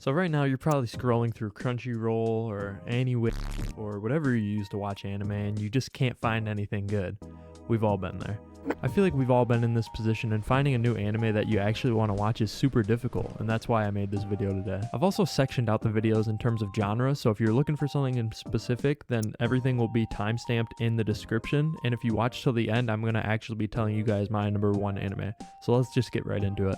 So right now you're probably scrolling through Crunchyroll or Anime or whatever you use to watch anime and you just can't find anything good. We've all been there. I feel like we've all been in this position, and finding a new anime that you actually want to watch is super difficult, and that's why I made this video today. I've also sectioned out the videos in terms of genre, so if you're looking for something in specific, then everything will be timestamped in the description, and if you watch till the end, I'm going to actually be telling you guys my number one anime. So let's just get right into it.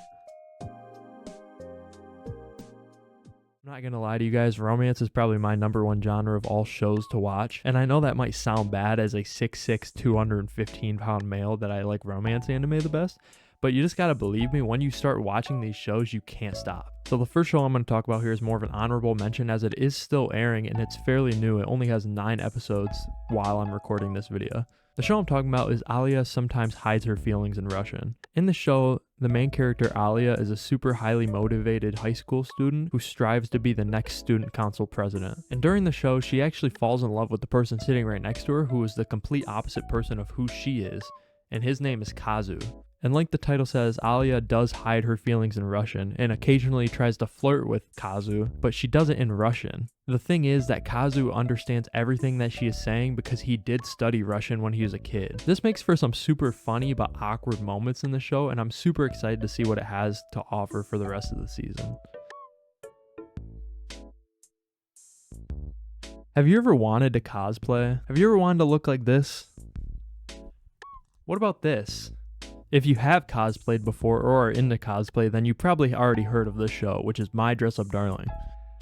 I'm not gonna lie to you guys, romance is probably my number one genre of all shows to watch, and I know that might sound bad as a 6'6", 215-pound male that I like romance anime the best, but you just gotta believe me, when you start watching these shows, you can't stop. So the first show I'm going to talk about here is more of an honorable mention, as it is still airing and it's fairly new. It only has 9 episodes while I'm recording this video. The show I'm talking about is Alia Sometimes Hides Her Feelings in Russian. In the show, the main character Alia is a super highly motivated high school student who strives to be the next student council president. And during the show, she actually falls in love with the person sitting right next to her, who is the complete opposite person of who she is, and his name is Kazu. And like the title says, Alia does hide her feelings in Russian and occasionally tries to flirt with Kazu, but she does it in Russian. The thing is that Kazu understands everything that she is saying because he did study Russian when he was a kid. This makes for some super funny but awkward moments in the show, and I'm super excited to see what it has to offer for the rest of the season. Have you ever wanted to cosplay? Have you ever wanted to look like this? What about this? If you have cosplayed before or are into cosplay, then you probably already heard of this show, which is My Dress Up Darling.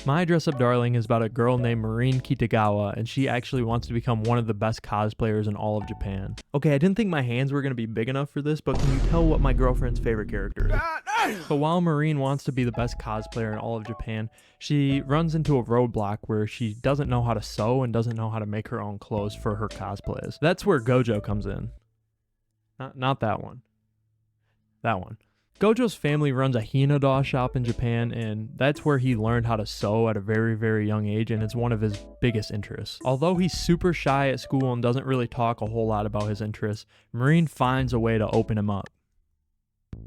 My Dress Up Darling is about a girl named Marine Kitagawa, and she actually wants to become one of the best cosplayers in all of Japan. Okay, I didn't think my hands were going to be big enough for this, but can you tell what my girlfriend's favorite character is? So while Marine wants to be the best cosplayer in all of Japan, she runs into a roadblock where she doesn't know how to sew and doesn't know how to make her own clothes for her cosplays. That's where Gojo comes in. Not that one. That one. Gojo's family runs a Hinata shop in Japan, and that's where he learned how to sew at a very, very young age, and it's one of his biggest interests. Although he's super shy at school and doesn't really talk a whole lot about his interests, Marine finds a way to open him up.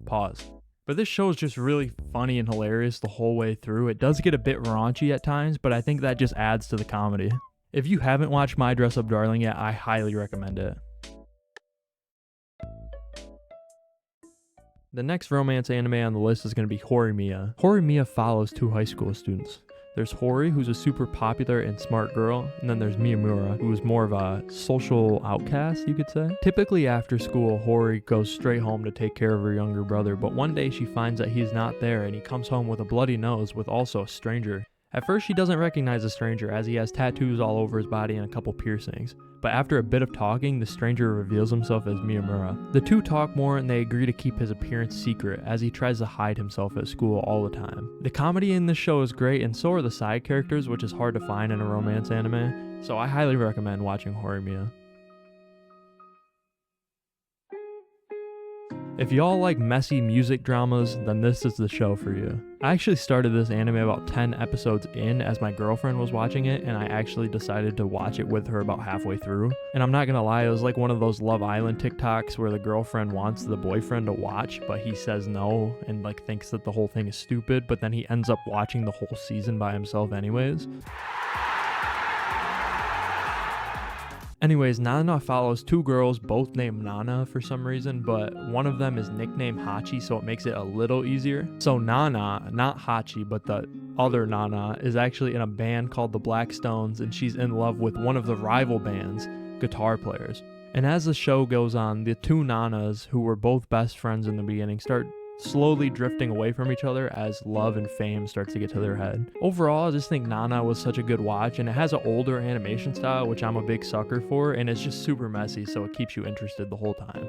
Pause. But this show is just really funny and hilarious the whole way through. It does get a bit raunchy at times, but I think that just adds to the comedy. If you haven't watched My Dress Up Darling yet, I highly recommend it. The next romance anime on the list is going to be Horimiya. Horimiya follows 2 high school students. There's Hori, who's a super popular and smart girl, and then there's Miyamura, who is more of a social outcast, you could say. Typically after school, Hori goes straight home to take care of her younger brother, but one day she finds that he's not there and he comes home with a bloody nose with also a stranger. At first, she doesn't recognize the stranger as he has tattoos all over his body and a couple piercings. But after a bit of talking, the stranger reveals himself as Miyamura. The two talk more and they agree to keep his appearance secret as he tries to hide himself at school all the time. The comedy in this show is great, and so are the side characters, which is hard to find in a romance anime. So I highly recommend watching Horimiya. If y'all like messy music dramas, then this is the show for you. I actually started this anime about 10 episodes in as my girlfriend was watching it, and I actually decided to watch it with her about halfway through. And I'm not gonna lie, it was like one of those Love Island TikToks where the girlfriend wants the boyfriend to watch, but he says no and like thinks that the whole thing is stupid, but then he ends up watching the whole season by himself anyways. Anyways, Nana follows 2 girls, both named Nana for some reason, but one of them is nicknamed Hachi, so it makes it a little easier. So Nana, not Hachi, but the other Nana, is actually in a band called the Black Stones, and she's in love with one of the rival band's guitar players. And as the show goes on, the 2 Nanas, who were both best friends in the beginning, start slowly drifting away from each other as love and fame starts to get to their head. Overall, I just think Nana was such a good watch, and it has an older animation style, which I'm a big sucker for, and it's just super messy, so it keeps you interested the whole time.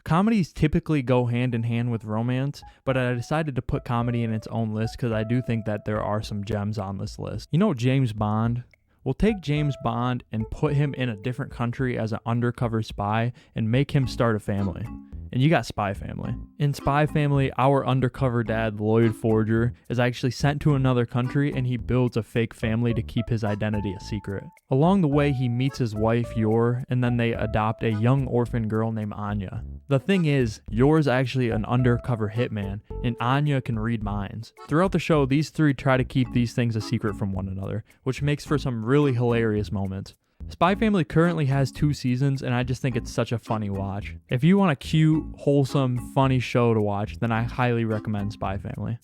Comedies typically go hand in hand with romance, but I decided to put comedy in its own list because I do think that there are some gems on this list. You know James Bond? We'll take James Bond and put him in a different country as an undercover spy and make him start a family. and you got Spy Family. In Spy Family, our undercover dad, Lloyd Forger, is actually sent to another country and he builds a fake family to keep his identity a secret. Along the way, he meets his wife, Yor, and then they adopt a young orphan girl named Anya. The thing is, Yor's actually an undercover hitman, and Anya can read minds. Throughout the show, these three try to keep these things a secret from one another, which makes for some really hilarious moments. Spy Family currently has 2 seasons, and I just think it's such a funny watch. If you want a cute, wholesome, funny show to watch, then I highly recommend Spy Family.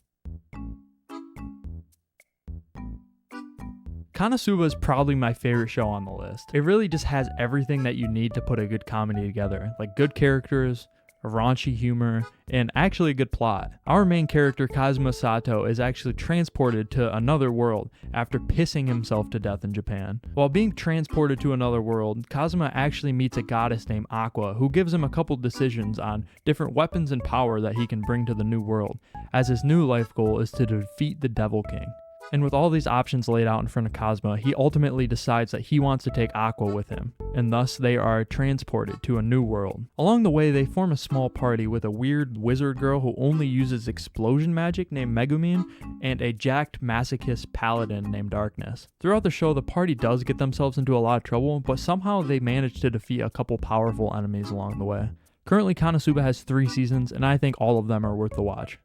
Konosuba is probably my favorite show on the list. It really just has everything that you need to put a good comedy together, like good characters, raunchy humor, and actually a good plot. Our main character, Kazuma Sato, is actually transported to another world after pissing himself to death in Japan. While being transported to another world, Kazuma actually meets a goddess named Aqua, who gives him a couple decisions on different weapons and power that he can bring to the new world, as his new life goal is to defeat the Devil King. And with all these options laid out in front of Kazuma, he ultimately decides that he wants to take Aqua with him, and thus they are transported to a new world. Along the way, they form a small party with a weird wizard girl who only uses explosion magic named Megumin, and a jacked masochist paladin named Darkness. Throughout the show, the party does get themselves into a lot of trouble, but somehow they manage to defeat a couple powerful enemies along the way. Currently, Konosuba has 3 seasons, and I think all of them are worth the watch.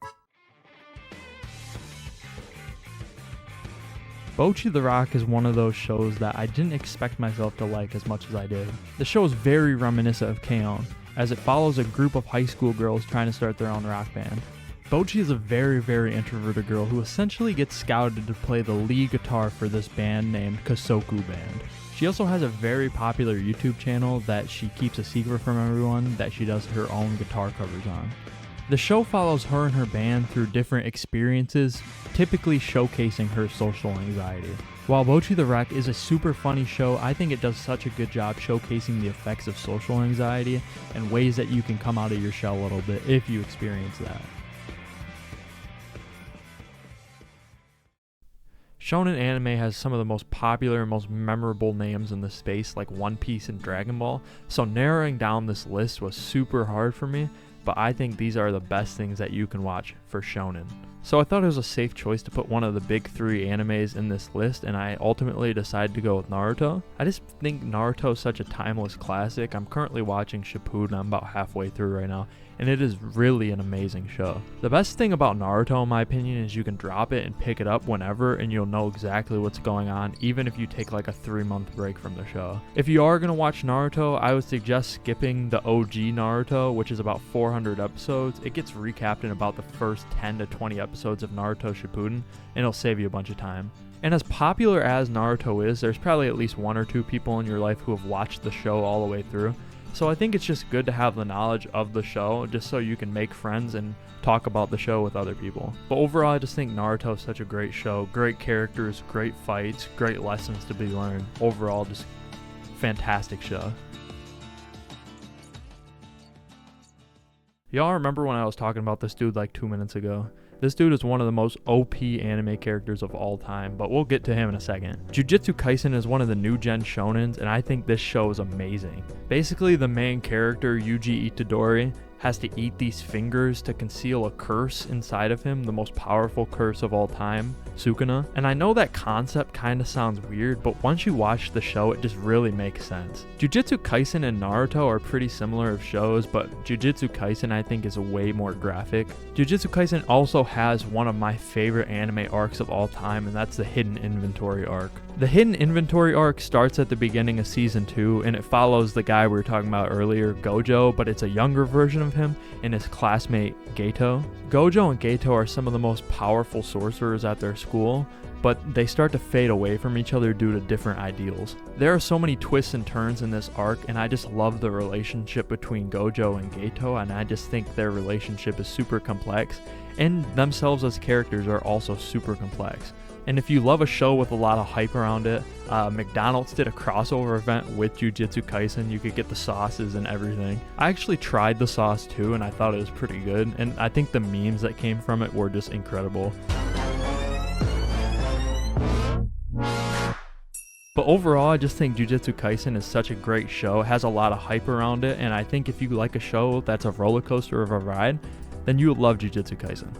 Bocchi the Rock is one of those shows that I didn't expect myself to like as much as I did. The show is very reminiscent of K-On!, as it follows a group of high school girls trying to start their own rock band. Bocchi is a very introverted girl who essentially gets scouted to play the lead guitar for this band named Kosoku Band. She also has a very popular YouTube channel that she keeps a secret from everyone that she does her own guitar covers on. The show follows her and her band through different experiences, typically showcasing her social anxiety. While Bocchi the Rock is a super funny show, I think it does such a good job showcasing the effects of social anxiety and ways that you can come out of your shell a little bit if you experience that. Shonen Anime has some of the most popular and most memorable names in the space, like One Piece and Dragon Ball, so narrowing down this list was super hard for me, but I think these are the best things that you can watch for shonen. So I thought it was a safe choice to put one of the big 3 animes in this list, and I ultimately decided to go with Naruto. I just think Naruto is such a timeless classic. I'm currently watching Shippuden, I'm about halfway through right now, and it is really an amazing show. The best thing about Naruto, in my opinion, is you can drop it and pick it up whenever and you'll know exactly what's going on, even if you take like a 3-month break from the show. If you are going to watch Naruto, I would suggest skipping the OG Naruto, which is about 400 episodes. It gets recapped in about the first 10 to 20 episodes of Naruto Shippuden, and it'll save you a bunch of time. And as popular as Naruto is, there's probably at least 1 or 2 people in your life who have watched the show all the way through. So I think it's just good to have the knowledge of the show just so you can make friends and talk about the show with other people. But overall, I just think Naruto is such a great show. Great characters, great fights, great lessons to be learned. Overall, just fantastic show. Y'all remember when I was talking about this dude like 2 minutes ago? This dude is one of the most OP anime characters of all time, but we'll get to him in a second. Jujutsukaisen is one of the new gen shonens, and I think this show is amazing. Basically, the main character, Yuji Itadori, has to eat these fingers to conceal a curse inside of him, the most powerful curse of all time, Sukuna. And I know that concept kind of sounds weird, but once you watch the show, it just really makes sense. Jujutsu Kaisen and Naruto are pretty similar of shows, but Jujutsu Kaisen I think is way more graphic. Jujutsu Kaisen also has one of my favorite anime arcs of all time, and that's the Hidden Inventory arc. The Hidden Inventory arc starts at the beginning of season 2, and it follows the guy we were talking about earlier, Gojo, but it's a younger version of him and his classmate Geto. Gojo and Geto are some of the most powerful sorcerers at their school, but they start to fade away from each other due to different ideals. There are so many twists and turns in this arc, and I just love the relationship between Gojo and Geto, and I just think their relationship is super complex, and themselves as characters are also super complex. And if you love a show with a lot of hype around it, McDonald's did a crossover event with Jujutsu Kaisen. You could get the sauces and everything. I actually tried the sauce too, and I thought it was pretty good. And I think the memes that came from it were just incredible. But overall, I just think Jujutsu Kaisen is such a great show. It has a lot of hype around it, and I think if you like a show that's a roller coaster of a ride, then you will love Jujutsu Kaisen.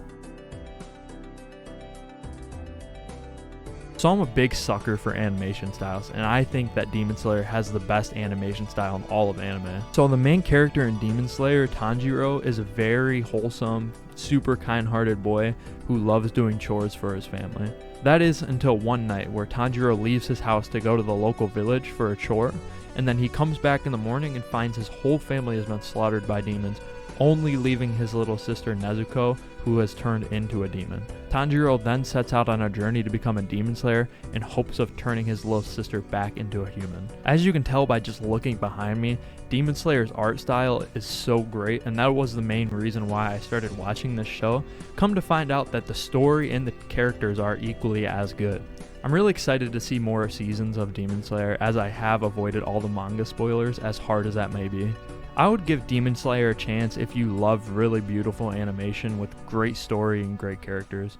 So I'm a big sucker for animation styles, and I think that Demon Slayer has the best animation style in all of anime. So the main character in Demon Slayer, Tanjiro, is a very wholesome, super kind-hearted boy who loves doing chores for his family. That is until one night where Tanjiro leaves his house to go to the local village for a chore, and then he comes back in the morning and finds his whole family has been slaughtered by demons, only leaving his little sister Nezuko, who has turned into a demon. Tanjiro then sets out on a journey to become a demon slayer in hopes of turning his little sister back into a human. As you can tell by just looking behind me, Demon Slayer's art style is so great, and that was the main reason why I started watching this show. Come to find out that the story and the characters are equally as good. I'm really excited to see more seasons of Demon Slayer, as I have avoided all the manga spoilers, as hard as that may be. I would give Demon Slayer a chance if you love really beautiful animation with great story and great characters.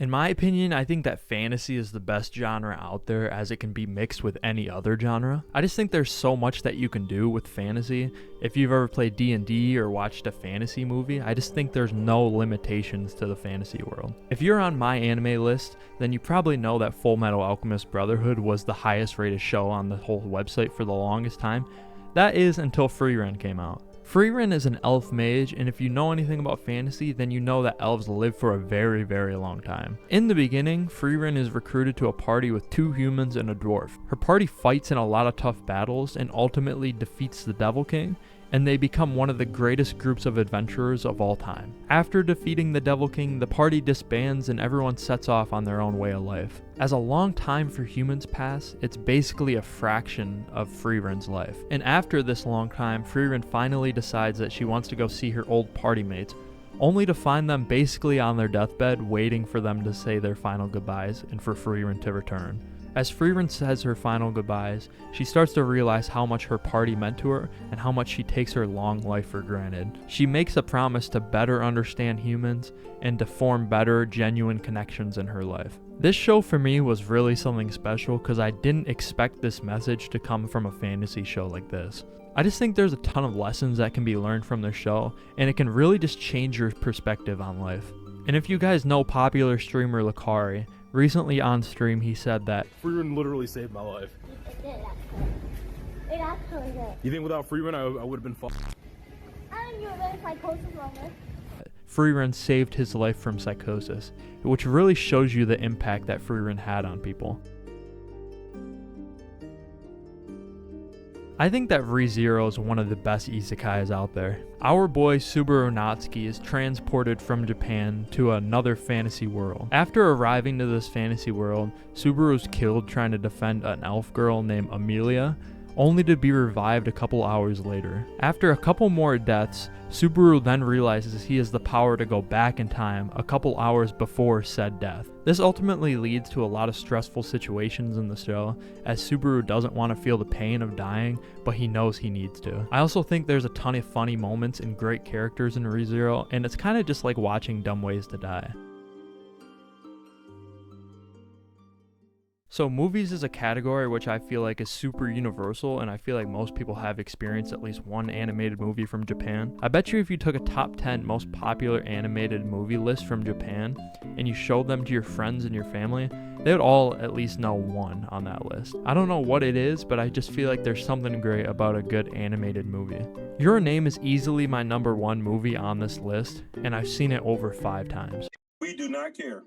In my opinion, I think that fantasy is the best genre out there, as it can be mixed with any other genre. I just think there's so much that you can do with fantasy. If you've ever played D&D or watched a fantasy movie, I just think there's no limitations to the fantasy world. If you're on my anime list, then you probably know that Fullmetal Alchemist Brotherhood was the highest rated show on the whole website for the longest time. That is until Frieren came out. Frieren is an elf mage, and if you know anything about fantasy, then you know that elves live for a very, very long time. In the beginning, Frieren is recruited to a party with 2 humans and a dwarf. Her party fights in a lot of tough battles and ultimately defeats the Devil King, and they become one of the greatest groups of adventurers of all time. After defeating the Devil King, the party disbands and everyone sets off on their own way of life. As a long time for humans pass, it's basically a fraction of Frieren's life. And after this long time, Frieren finally decides that she wants to go see her old party mates, only to find them basically on their deathbed waiting for them to say their final goodbyes and for Frieren to return. As Frieren says her final goodbyes, she starts to realize how much her party meant to her and how much she takes her long life for granted. She makes a promise to better understand humans and to form better, genuine connections in her life. This show for me was really something special because I didn't expect this message to come from a fantasy show like this. I just think there's a ton of lessons that can be learned from this show, and it can really just change your perspective on life. And if you guys know popular streamer Lakari, recently on stream he said that Frieren literally saved my life. You think without Frieren I would have been fucked? Frieren saved his life from psychosis, which really shows you the impact that Frieren had on people. I think that ReZero is one of the best isekais out there. Our boy Subaru Natsuki is transported from Japan to another fantasy world. After arriving to this fantasy world, Subaru is killed trying to defend an elf girl named Amelia, only to be revived a couple hours later. After a couple more deaths, Subaru then realizes he has the power to go back in time a couple hours before said death. This ultimately leads to a lot of stressful situations in the show, as Subaru doesn't want to feel the pain of dying, but he knows he needs to. I also think there's a ton of funny moments and great characters in ReZero, and it's kind of just like watching Dumb Ways to Die. So movies is a category which I feel like is super universal, and I feel like most people have experienced at least one animated movie from Japan. I bet you if you took a top 10 most popular animated movie list from Japan and you showed them to your friends and your family, they would all at least know one on that list. I don't know what it is, but I just feel like there's something great about a good animated movie. Your Name is easily my number 1 movie on this list, and I've seen it over 5 times. We do not care.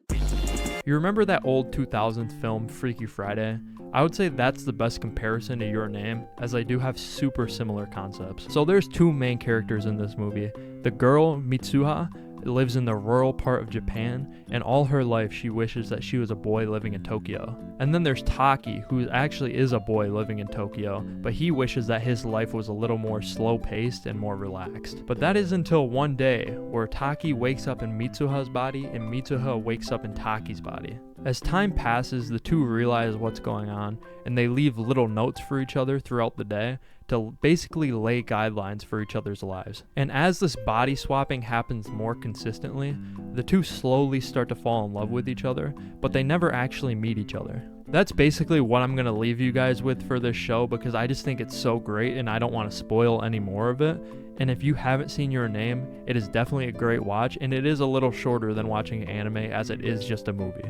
You remember that old 2000s film Freaky Friday? I would say that's the best comparison to Your Name, as they do have super similar concepts. So there's 2 main characters in this movie. The girl, Mitsuha, lives in the rural part of Japan, and all her life she wishes that she was a boy living in Tokyo. And then there's Taki, who actually is a boy living in Tokyo, but he wishes that his life was a little more slow-paced and more relaxed. But that is until one day where Taki wakes up in Mitsuha's body and Mitsuha wakes up in Taki's body. As time passes, the two realize what's going on, and they leave little notes for each other throughout the day to basically lay guidelines for each other's lives. And as this body swapping happens more consistently, the two slowly start to fall in love with each other, but they never actually meet each other. That's basically what I'm going to leave you guys with for this show, because I just think it's so great and I don't want to spoil any more of it. And if you haven't seen Your Name, it is definitely a great watch, and it is a little shorter than watching anime as it is just a movie.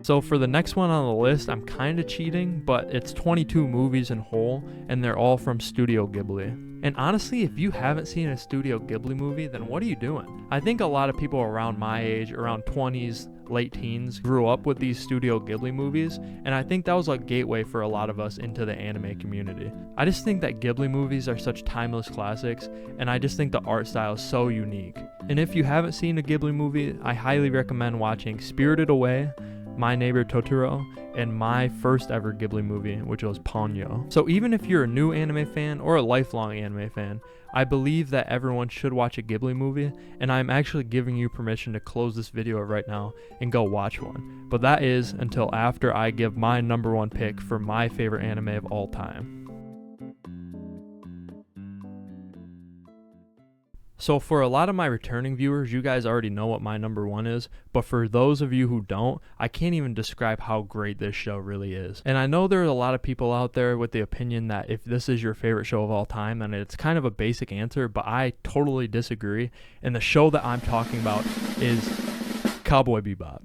So for the next one on the list, I'm kind of cheating, but it's 22 movies in whole, and they're all from Studio Ghibli. And honestly, if you haven't seen a Studio Ghibli movie, then what are you doing? I think a lot of people around my age, around 20s, late teens, grew up with these Studio Ghibli movies, and I think that was a gateway for a lot of us into the anime community. I just think that Ghibli movies are such timeless classics, and I just think the art style is so unique. And if you haven't seen a Ghibli movie, I highly recommend watching Spirited Away, My Neighbor Totoro, and my first ever Ghibli movie, which was Ponyo. So even if you're a new anime fan or a lifelong anime fan, I believe that everyone should watch a Ghibli movie, and I'm actually giving you permission to close this video right now and go watch one. But that is until after I give my number one pick for my favorite anime of all time. So for a lot of my returning viewers, you guys already know what my number one is, but for those of you who don't, I can't even describe how great this show really is. And I know there are a lot of people out there with the opinion that if this is your favorite show of all time, then it's kind of a basic answer, but I totally disagree. And the show that I'm talking about is Cowboy Bebop.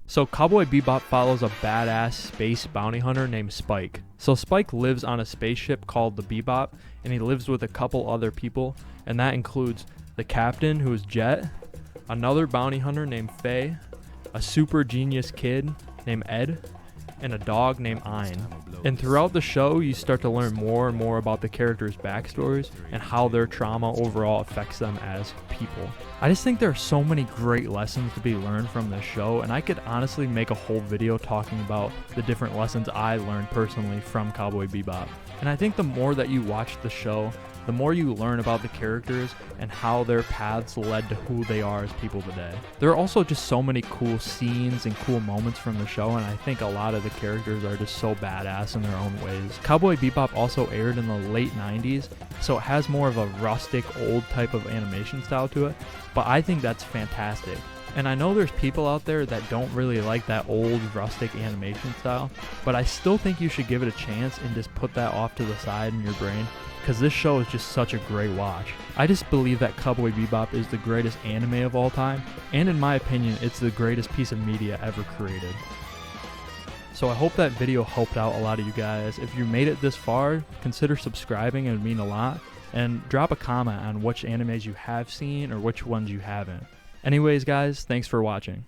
So Cowboy Bebop follows a badass space bounty hunter named Spike. So Spike lives on a spaceship called the Bebop, and he lives with a couple other people, and that includes the captain, who is Jet, another bounty hunter named Faye, a super genius kid named Ed, and a dog named Ein. And throughout the show, you start to learn more and more about the characters' backstories and how their trauma overall affects them as people. I just think there are so many great lessons to be learned from this show, and I could honestly make a whole video talking about the different lessons I learned personally from Cowboy Bebop. And I think the more that you watch the show, the more you learn about the characters and how their paths led to who they are as people today. There are also just so many cool scenes and cool moments from the show, and I think a lot of the characters are just so badass in their own ways. Cowboy Bebop also aired in the late 90s, so it has more of a rustic, old type of animation style to it, but I think that's fantastic. And I know there's people out there that don't really like that old rustic animation style, but I still think you should give it a chance and just put that off to the side in your brain, because this show is just such a great watch. I just believe that Cowboy Bebop is the greatest anime of all time, and in my opinion, it's the greatest piece of media ever created. So I hope that video helped out a lot of you guys. If you made it this far, consider subscribing, it would mean a lot, and drop a comment on which animes you have seen or which ones you haven't. Anyways guys, thanks for watching.